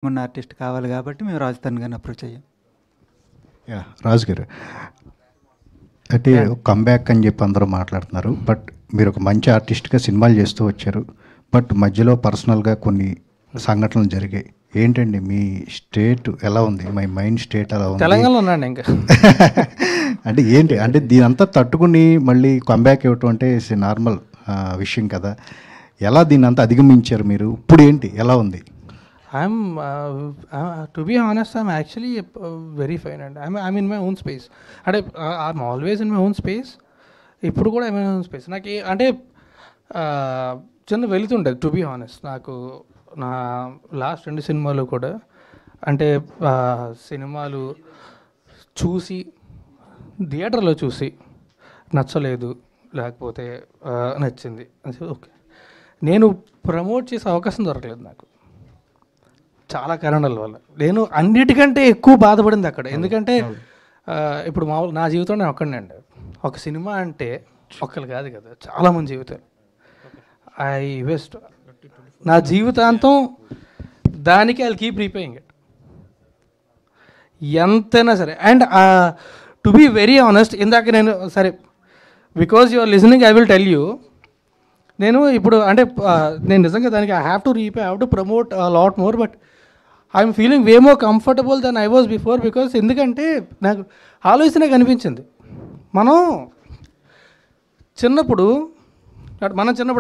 ఉన్న ఆర్టిస్ట్ కావాలి కాబట్టి మేము రాజధాని గారిని అప్రోచ్ అయ్యాం. రాజు గారు అంటే కమ్బ్యాక్ అని చెప్పి అందరూ మాట్లాడుతున్నారు. బట్ మీరు ఒక మంచి ఆర్టిస్ట్గా సినిమాలు చేస్తూ వచ్చారు. బట్ మధ్యలో పర్సనల్గా కొన్ని సంఘటనలు జరిగాయి. ఏంటండి మీ స్టేట్ ఎలా ఉంది? మై మైండ్ స్టేట్ ఎలా ఉంది? తెలంగాణలో ఉన్నాను ఇంకా. అంటే ఏంటి అంటే దీని అంతా తట్టుకుని మళ్ళీ కమ్బ్యాక్ ఇవ్వటం అంటే నార్మల్ విషయం కదా. ఎలా దీన్ని అంతా అధిగమించారు మీరు? ఇప్పుడు ఏంటి ఎలా ఉంది? To be honest, I'm actually very fine and I'm in my own space. అంటే I'm always in my own space. ఇప్పుడు కూడా I'm in my own space. నాకు అంటే చిన్న వెళుతుండేది టు బీ హానెస్ట్. నాకు నా లాస్ట్ 2 సినిమాలు కూడా అంటే సినిమాలు చూసి థియేటర్లో చూసి నచ్చలేదు, లేకపోతే నచ్చింది, ఓకే, నేను ప్రమోట్ చేసే అవకాశం దొరకలేదు నాకు చాలా కారణాల వల్ల. నేను అన్నిటికంటే ఎక్కువ బాధపడింది అక్కడ. ఎందుకంటే ఇప్పుడు మామూలు నా జీవితంలో నేను ఒక్కడినండి. ఒక సినిమా అంటే ఒక్కరు కాదు కదా, చాలామంది జీవితాలు. ఐ ఇన్వెస్ట్ నా జీవితాంతం దానికి ఐ కీప్ రీపేయింగ్ ఇట్ ఎంతైనా సరే. And to be very honest, ఇందాక నేను సరే because you are listening I will tell you. నేను ఇప్పుడు అంటే నేను నిజంగా దానికి I have to repay, I have to promote lot more, but I'm feeling way more comfortable then I was before. Because ఎందుకంటే నాకు ఆలోచన కనిపించింది. మనం చిన్నప్పుడు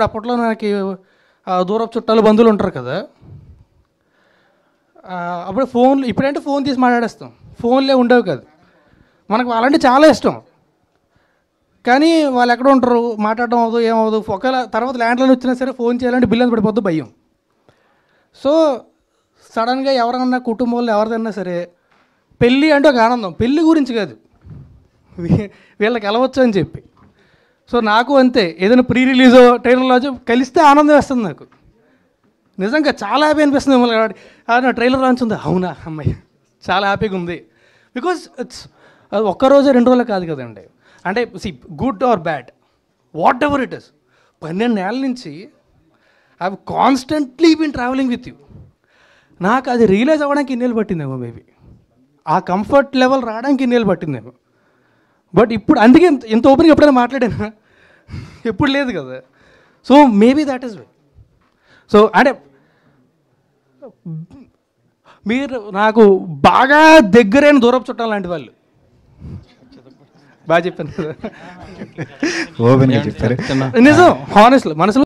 అప్పట్లో నాకు దూరపు చుట్టాలు బంధువులు ఉంటారు కదా, అప్పుడు ఫోన్లు, ఇప్పుడంటే ఫోన్ తీసి మాట్లాడేస్తాం, ఫోన్లే ఉండేవి కాదు. మనకు వాళ్ళంటే చాలా ఇష్టం, కానీ వాళ్ళు ఎక్కడ ఉంటారు, మాట్లాడడం అవ్వదు, ఏమవ్వదు. ఒకవేళ తర్వాత ల్యాండ్లైన్ వచ్చినా సరే ఫోన్ చేయాలంటే బిల్లు అని పడిపోద్దు భయం. సో సడన్గా ఎవరన్నా కుటుంబంలో ఎవరిదన్నా సరే పెళ్ళి అంటే ఒక ఆనందం, పెళ్ళి గురించి కాదు, వీళ్ళకి వెళ్ళవచ్చు అని చెప్పి. సో నాకు అంతే, ఏదైనా ప్రీ రిలీజో ట్రైలర్లో కలిస్తే ఆనందం వేస్తుంది నాకు. నిజంగా చాలా హ్యాపీ అనిపిస్తుంది. మిమ్మల్ని ట్రైలర్ లాంచ్ ఉంది, అవునా అమ్మాయి చాలా హ్యాపీగా ఉంది. బికాజ్ ఇట్స్ ఒక్కరోజు 2 రోజులు కాదు కదండి. అంటే see good or bad whatever it is, 12 ఏళ్ళ నుంచి I have constantly been travelling with you. నాకు అది రియలైజ్ అవ్వడానికి ఇన్నేళ్ళు పట్టిందేమో, మేబీ ఆ కంఫర్ట్ లెవెల్ రావడానికి ఇన్నేళ్ళు పట్టిందేమో. బట్ ఇప్పుడు అందుకే ఇంత ఓపెన్గా ఎప్పుడైనా మాట్లాడాను, ఎప్పుడు లేదు కదా. So maybe that is way. So అంటే మీరు నాకు బాగా దగ్గరైన దూరపు చుట్టాలు లాంటి వాళ్ళు. బాగా చెప్పాను కదా, ఓపెన్గా చెప్పారు నిజం, హానెస్ట్లీ మనసులో